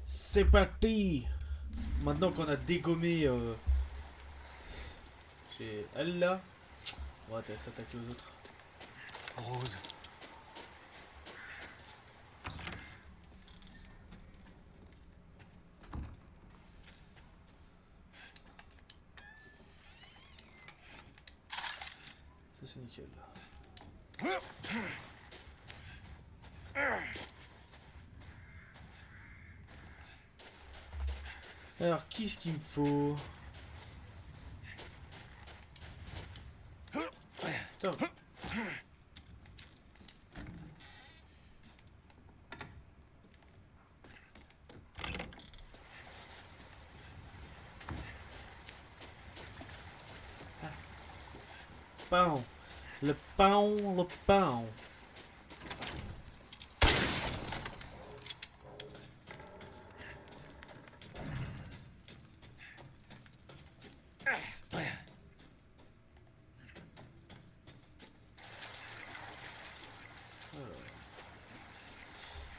C'est parti. Maintenant qu'on a dégommé j'ai elle là, on va s'attaquer aux autres. Rose. Ça c'est nickel. Alors qu'est-ce qu'il me faut? Putain. Pain. Le pain, le pain.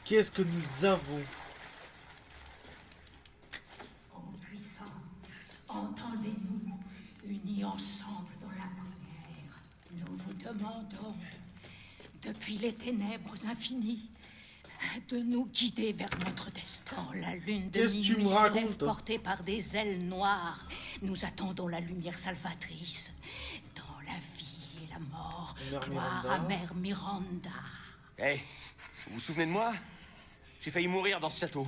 Qu'est-ce que nous avons? Ô puissant, entendez-nous, unis ensemble dans la prière. Nous vous demandons, depuis les ténèbres infinies, de nous guider vers notre destin. La lune de Qu'est-ce que tu minuit me se lève racontes? portée par des ailes noires. Nous attendons la lumière salvatrice. Dans la vie et la mort, Mère gloire Miranda. à Mère Miranda. Hey, vous vous souvenez de moi? J'ai failli mourir dans ce château.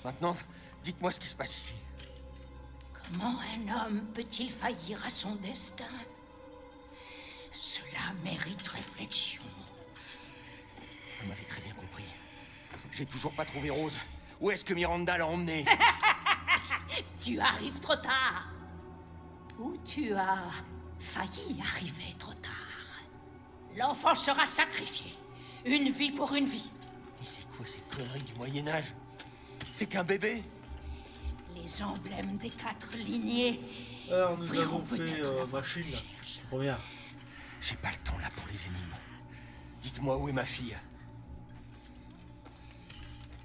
Maintenant, dites-moi ce qui se passe ici. Comment un homme peut-il faillir à son destin? Cela mérite réflexion. Vous m'avez très bien compris. J'ai toujours pas trouvé Rose. Où est-ce que Miranda l'a emmenée? Tu arrives trop tard. Ou tu as failli arriver trop tard. L'enfant sera sacrifié. Une vie pour une vie. Mais c'est quoi ces conneries du Moyen-Âge? C'est qu'un bébé? Les emblèmes des 4 lignées. Alors nous Ouvriront avons fait peut-être la voie machine. que tu cherches. Première. J'ai pas le temps là pour les énigmes. Dites-moi où est ma fille.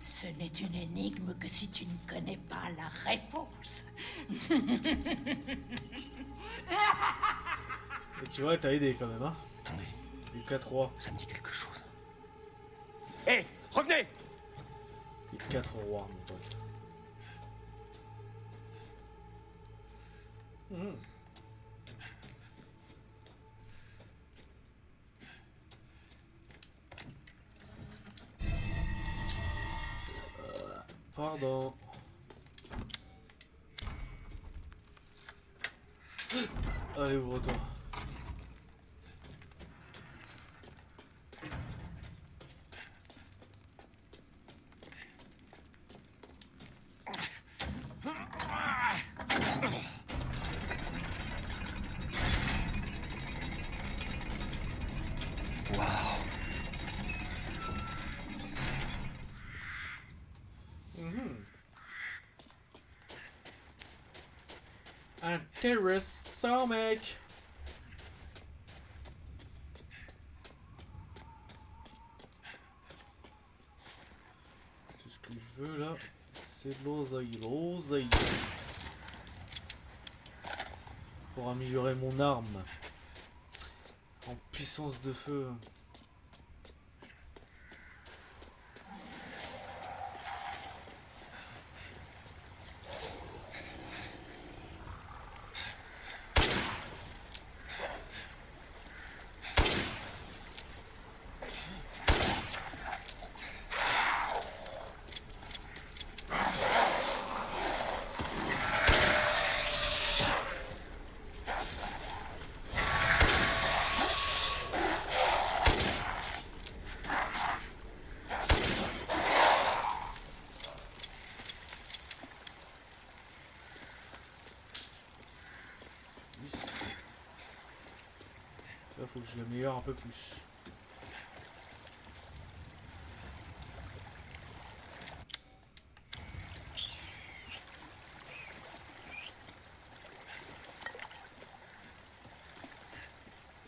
Ce n'est une énigme que si tu ne connais pas la réponse. Et tu vois, t'as aidé quand même, hein? Attendez, Les 4 rois. ça me dit quelque chose. Hé, revenez! Les 4 rois, mon pote. Mhm. Pardon. Allez, ouvre-toi. Waouh! Intéressant, mec. Tout ce que je veux là, c'est de l'oseille. L'oseille. Pour améliorer mon arme. En puissance de feu. Là, faut que je l'améliore un peu plus.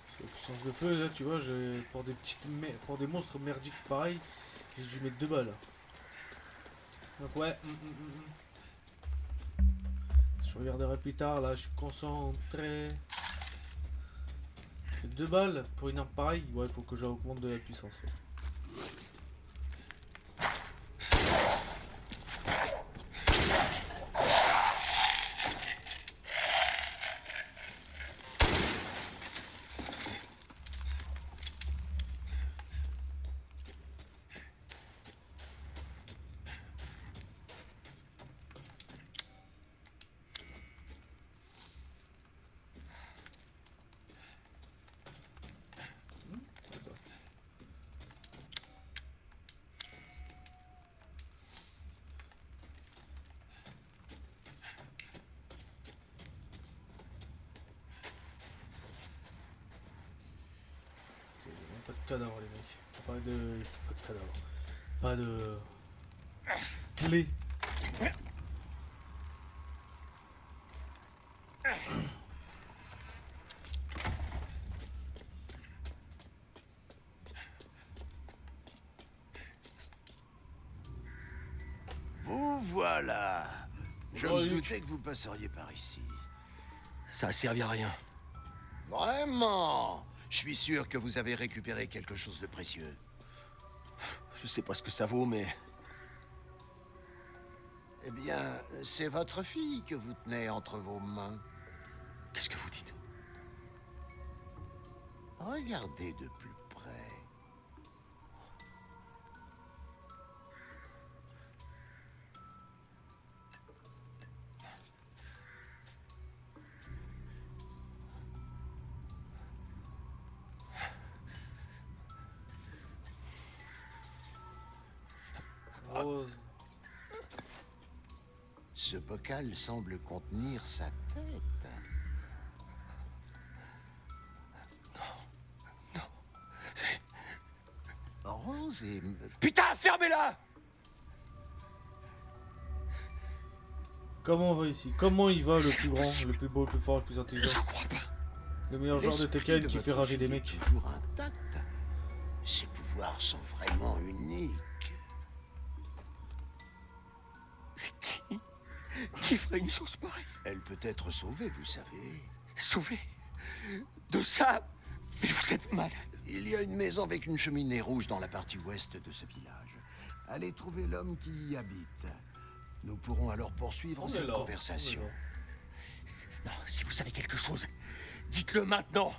Parce que la puissance de feu, là, tu vois, pour des monstres merdiques pareils, j'ai dû mettre 2 balles. Donc ouais. Je regarderai plus tard, là je suis concentré. 2 balles pour une arme pareille, ouais, il faut que j'augmente de la puissance. Ouais. Pas de cadavre les mecs. Pas de cadavre. Pas de clé. Vous voilà. Je Oh, me Luc. doutais que vous passeriez par ici. Ça a servi à rien. Vraiment? Je suis sûr que vous avez récupéré quelque chose de précieux. Je sais pas ce que ça vaut, mais... Eh bien, c'est votre fille que vous tenez entre vos mains. Qu'est-ce que vous dites? Regardez de plus près. Rose. Ce bocal semble contenir sa tête. C'est... Rose et... Putain, fermez-la! Comment on va ici? Comment il va le plus grand, le plus beau, le plus fort, le plus intelligent? Je crois pas. Le meilleur joueur de l'esprit Tekken qui votre fait rager des fille est mecs. toujours intact. Ses pouvoirs sont vraiment uniques. Qui ferait une chose pareille? Elle peut être sauvée, vous savez. Sauvé? De ça? Mais vous êtes malade. Il y a une maison avec une cheminée rouge dans la partie ouest de ce village. Allez trouver l'homme qui y habite. Nous pourrons alors poursuivre On est cette là, conversation. on est là. Non, si vous savez quelque chose, dites-le maintenant.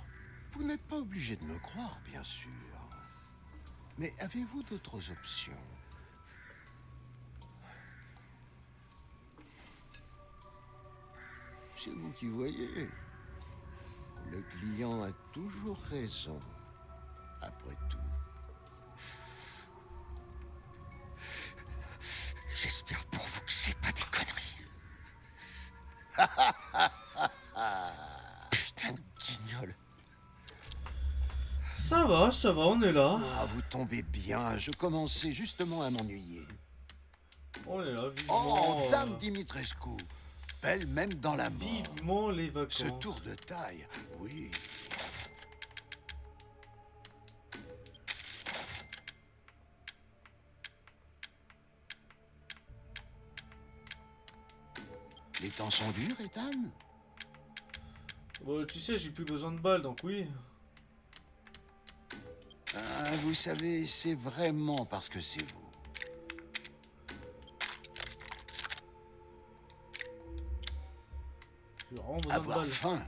Vous n'êtes pas obligé de me croire, bien sûr. Mais avez-vous d'autres options? C'est vous qui voyez. Le client a toujours raison, après tout. J'espère pour vous que c'est pas des conneries. Putain de guignol. Ça va, on est là. Ah, vous tombez bien, je commençais justement à m'ennuyer. On est là, vivement. Oh, Dame Dimitrescu, belle même dans la mort. Vivement les vacances. Ce tour de taille, oui. Les temps sont durs, Ethan? Bon, tu sais, j'ai plus besoin de balles, donc oui. Ah, vous savez, c'est vraiment parce que c'est vous. J'ai vraiment besoin de Avoir balles. faim,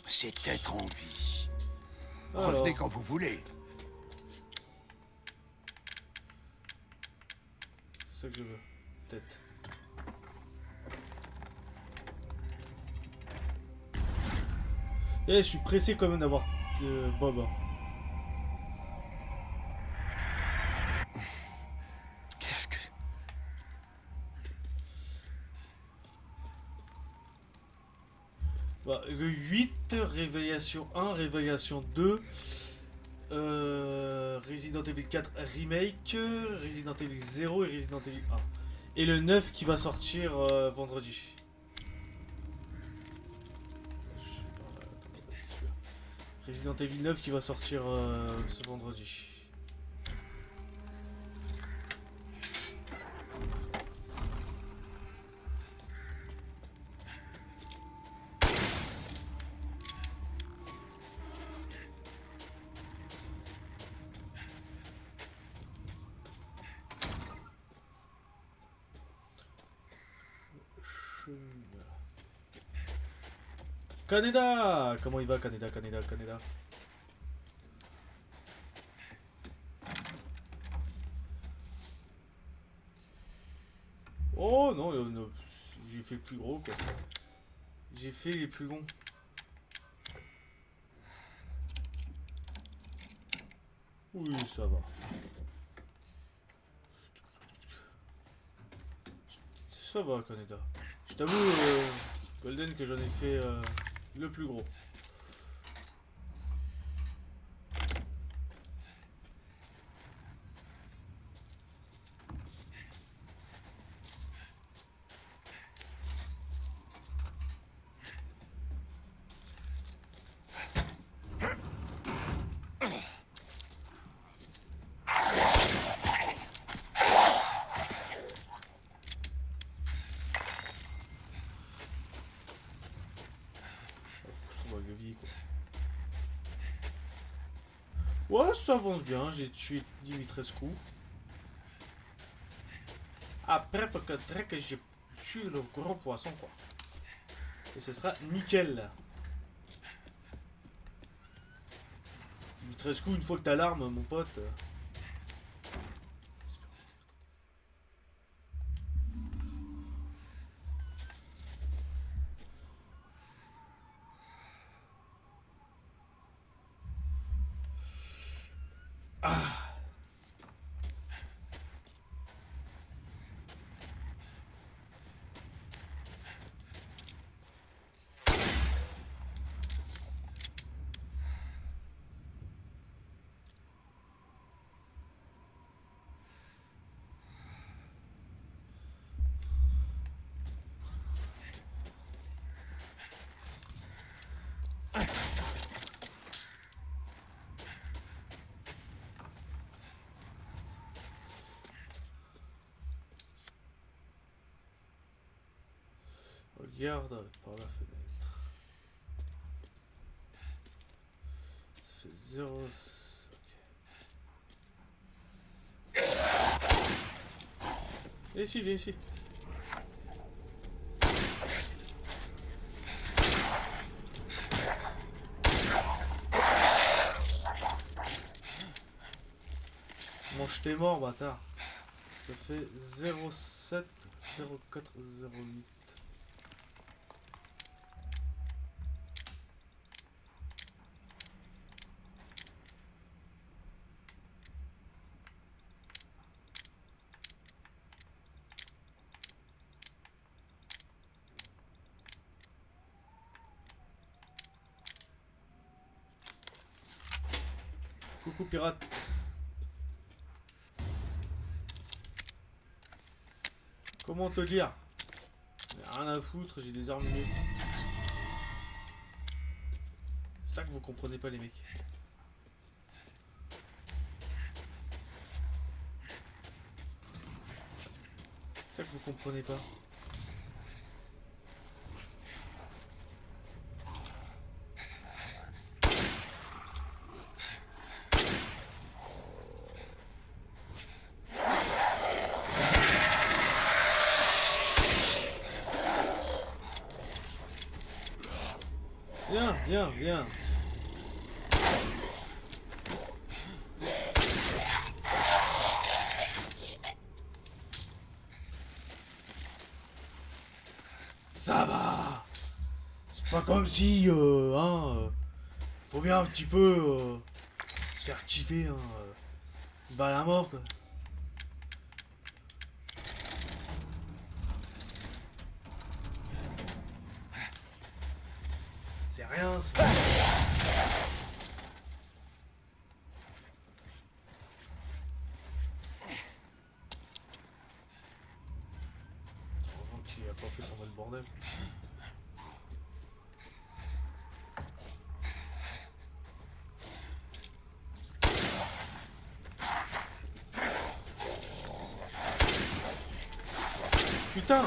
c'est être en vie. Alors. Revenez quand vous voulez. C'est ça que je veux. Tête. Eh, je suis pressé quand même d'avoir Bob. Qu'est-ce que... Bah, le 8, Révélation 1, Révélation 2, Resident Evil 4 Remake, Resident Evil 0 et Resident Evil 1. Et le 9 qui va sortir vendredi. Je sais pas, c'est celui-là. Resident Evil 9 qui va sortir ce vendredi. Canada! Comment il va, Canada, Canada, Canada? Oh non, j'ai fait le plus gros quoi. J'ai fait les plus longs. Oui, ça va. Ça va, Canada. Je t'avoue, Golden, que j'en ai fait le plus gros. Ouais, ça avance bien, j'ai tué Dimitrescu. Après, faut que j'ai tué le gros poisson, quoi. Et ce sera nickel. Dimitrescu, une fois que t'as l'arme, mon pote. Regarde par la fenêtre. Ça fait 0. Ok. Viens ici, viens ici. Bon, je t'ai mort, bâtard. Ça fait 07 04 08. Coucou pirate. Comment te dire? Rien à foutre, j'ai des armes mieux. C'est ça que vous comprenez pas les mecs. C'est ça que vous comprenez pas. Viens, viens, viens. Ça va. C'est pas comme si, faut bien un petit peu se faire kiffer, une balle à mort, quoi. C'est rien, ça. Heureusement qu'il a pas fait tomber le bordel. Putain!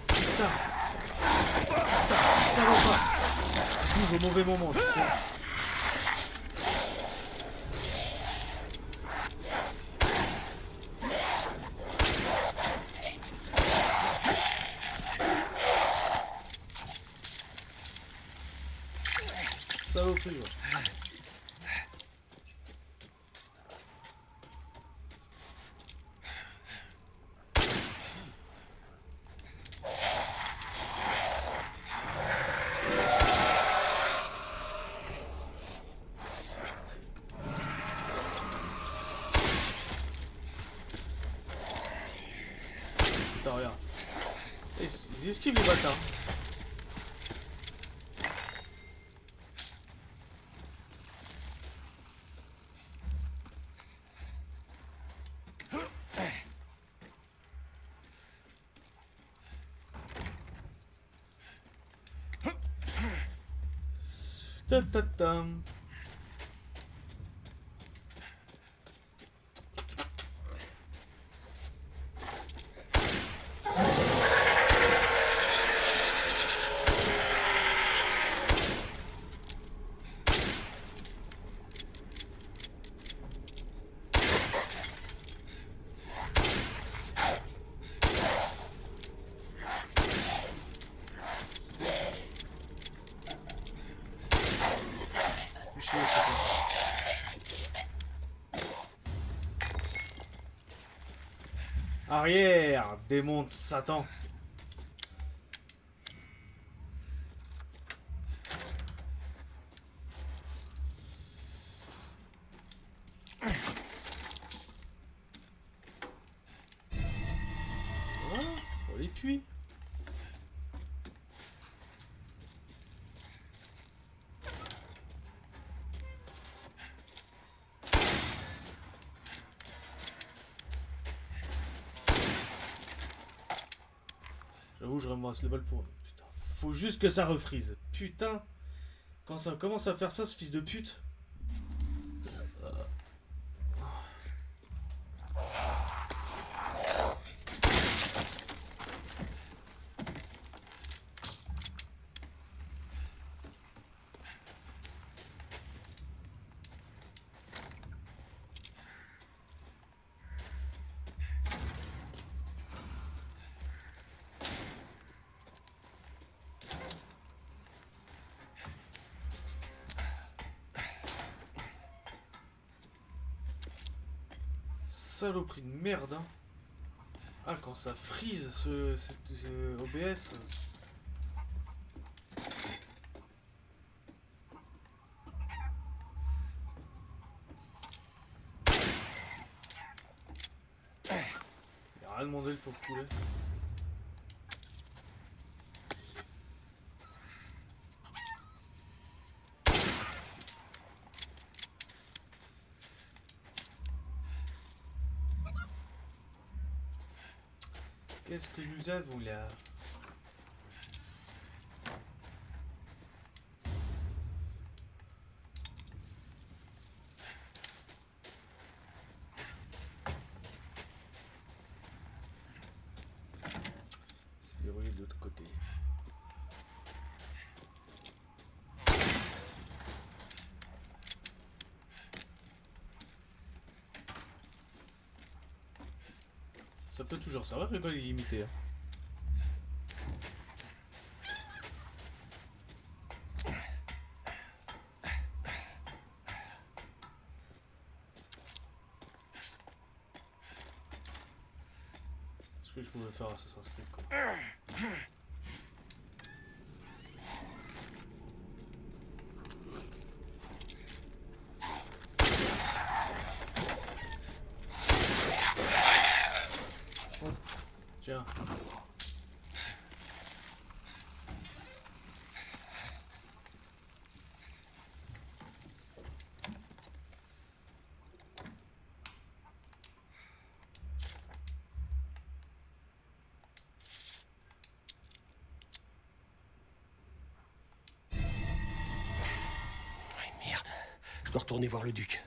Putain! Putain, salopard! Bouge au mauvais moment, tu sais. compris, ouais. Putain, regarde. Ils esquivent les bâtards. Ta-ta-tam. Chier, je te plaît. Arrière, démon de Satan. Voilà, pour les puits. J'avoue, je ramasse les balles pour... Putain, faut juste que ça refreeze. Putain, quand ça commence à faire ça, ce fils de pute. Saloperie de merde, hein. Ah, quand ça freeze ce OBS. Il a rien demandé le pauvre poulet. Qu'est-ce que nous avons là? C'est verrouillé de l'autre côté. Ça peut toujours servir les balles illimitées. Hein. Ce que je pouvais faire Assassin's Creed quoi. Tiens. Merde, je dois retourner voir le duc.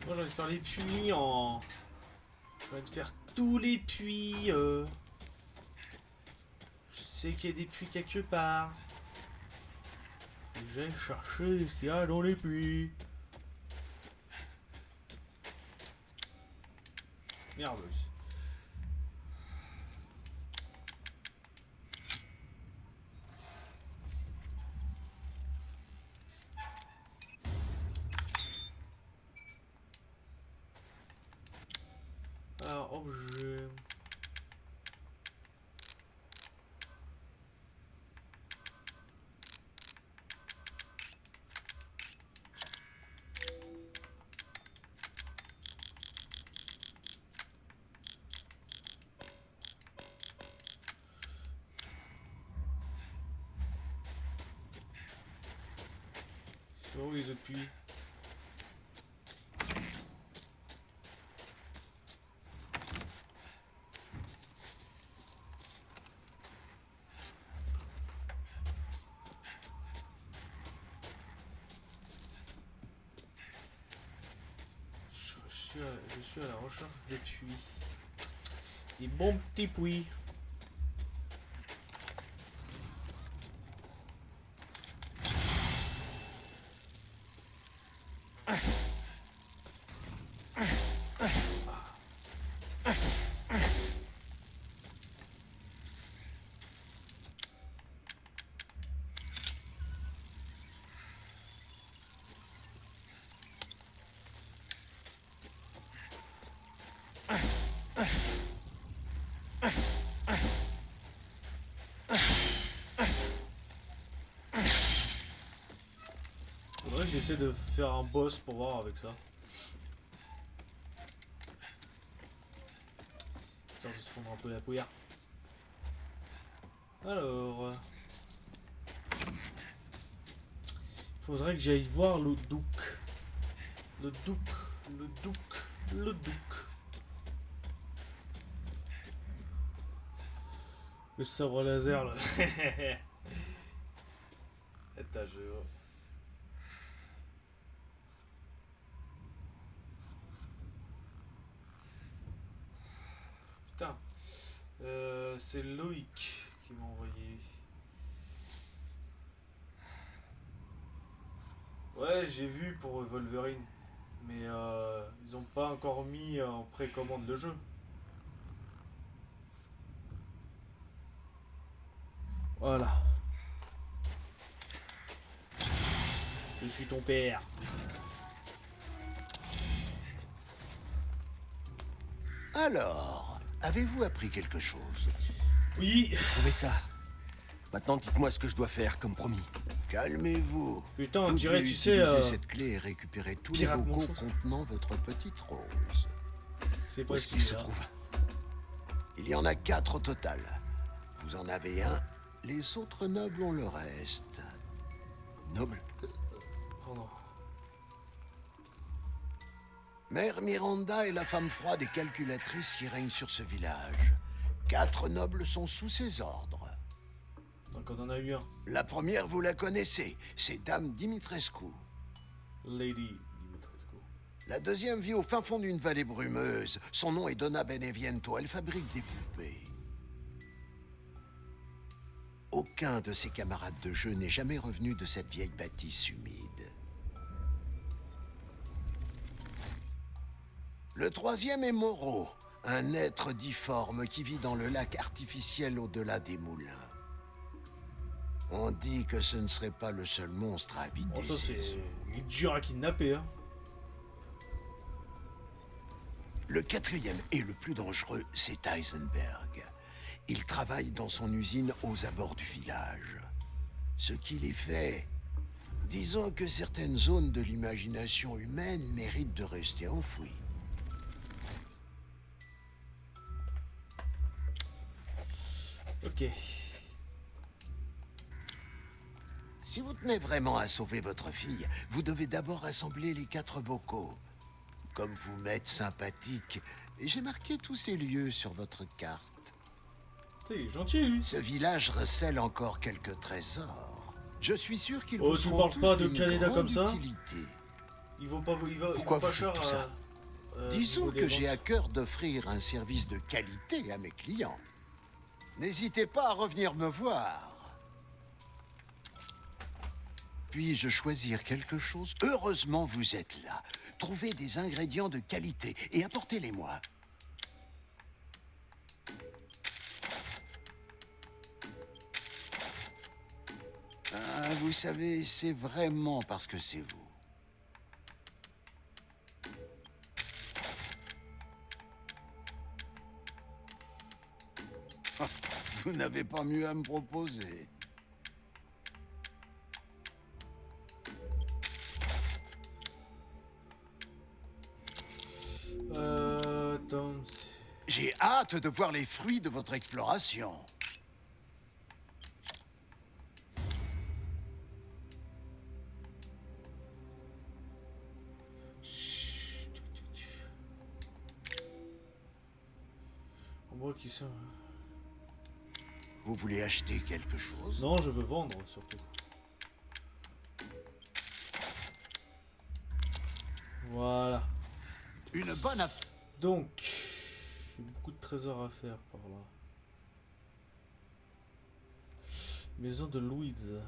Moi j'ai envie de faire les puits en... J'ai envie de faire tous les puits. Je sais qu'il y a des puits quelque part. Faut que j'aille chercher ce qu'il y a dans les puits. Merde. Alors, objet. Sur les autres puits. Je suis à la recherche de puits. Des bons petits puits. Faudrait que j'essaie de faire un boss pour voir avec ça. Ça se fondre un peu la poussière. Alors... faudrait que j'aille voir le Duc. Le Duc. Le Duc. Le Duc. Le sabre laser là. Attends, je... Putain. C'est Loïc qui m'a envoyé. Ouais, j'ai vu pour Wolverine. Mais ils ont pas encore mis en précommande le jeu. Voilà. Je suis ton père. Alors, avez-vous appris quelque chose? Oui. J'ai trouvé ça. Maintenant, dites-moi ce que je dois faire, comme promis. Calmez-vous. Putain, on Vous dirait, devez tu sais... utiliser cette clé et récupérer tous les pirate bocaux manchot. contenant votre petite rose. c'est Où est-ce qu'il possible. se Là. trouve? Il y en a 4 au total. Vous en avez un, les autres nobles ont le reste. Noble? Pardon. Mère Miranda est la femme froide et calculatrice qui règne sur ce village. 4 nobles sont sous ses ordres. Donc on en a eu un. La première, vous la connaissez, c'est Dame Dimitrescu. Lady Dimitrescu. La deuxième vit au fin fond d'une vallée brumeuse. Son nom est Donna Beneviento. Elle fabrique des poupées. Aucun de ses camarades de jeu n'est jamais revenu de cette vieille bâtisse humide. Le troisième est Moreau, un être difforme qui vit dans le lac artificiel au-delà des moulins. On dit que ce ne serait pas le seul monstre à habiter Bon, ça ces c'est... eaux. Il est dur à kidnapper, hein. Le quatrième et le plus dangereux, c'est Heisenberg. Il travaille dans son usine aux abords du village. Ce qu'il y fait... Disons que certaines zones de l'imagination humaine méritent de rester enfouies. Ok. Si vous tenez vraiment à sauver votre fille, vous devez d'abord assembler les 4 bocaux. Comme vous m'êtes sympathique, j'ai marqué tous ces lieux sur votre carte. T'es gentil, lui. Ce village recèle encore quelques trésors. Je suis sûr qu'il Oh, vous tu seront parles tous pas de d'une Canada grande comme ça utilité. Il vaut pas, il vaut Pourquoi pas vous cher faites tout ça Disons niveau des que j'ai ventes. à cœur d'offrir un service de qualité à mes clients. N'hésitez pas à revenir me voir. Puis-je choisir quelque chose? Heureusement, vous êtes là. Trouvez des ingrédients de qualité et apportez-les-moi. Ah, vous savez, c'est vraiment parce que c'est vous. Vous n'avez pas mieux à me proposer. Attends. J'ai hâte de voir les fruits de votre exploration. On voit qui ça. Vous voulez acheter quelque chose? Non, je veux vendre surtout. Voilà. Une bonne affaire. Donc, j'ai beaucoup de trésors à faire par là. Maison de Louise.